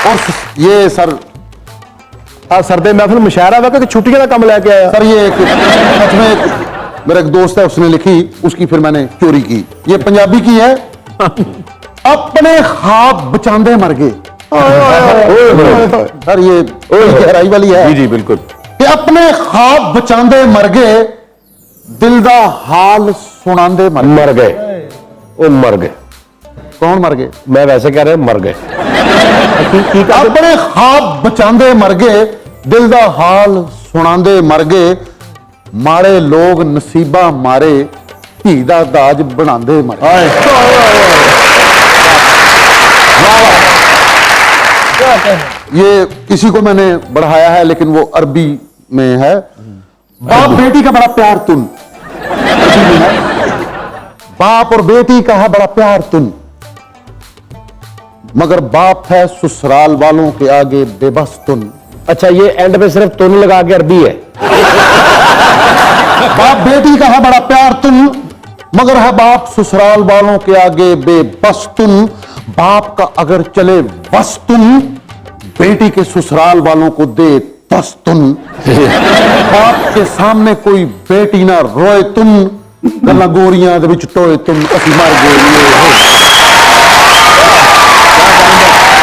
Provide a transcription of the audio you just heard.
और ये सर सरदे महफिल मुशायरा वा कि छुट्टियां का कम लेके आया? सर ये सच में मेरा एक दोस्त है, उसने लिखी, उसकी फिर मैंने चोरी की। ये पंजाबी की है। अपने ख्वाब बचांदे मर गए। सर ये गहराई वाली है। जी जी बिल्कुल। कि अपने ख्वाब बचांदे मर गए, दिल दा हाल सुनांदे मर गए। वो मर गए। कौन मर गए? मैं वैसे कह रहा मर गए। अपने ख्वाब बचांदे मर गए, दिल दा हाल सुनांदे मर गए, माड़े लोग नसीबा मारे, धी दा दाज बनांदे मर गए। ये किसी को मैंने बढ़ाया है लेकिन वो अरबी में है। बाप बेटी का बड़ा प्यार तुन, बाप और बेटी का है बड़ा प्यार तुन, मगर बाप है ससुराल वालों के आगे बेबस तुन। अच्छा, ये एंड पे सिर्फ तुन लगा के अरबी है। बाप बेटी का है बड़ा प्यार तुन, मगर है बाप ससुराल वालों के आगे बेबस तुन। बाप का अगर चले बस तुन, बेटी के ससुराल वालों को दे बस तुन। बाप के सामने कोई बेटी ना रोए तुन, गल्ला गोरियां दे विच टोए तुन, असी मर गए।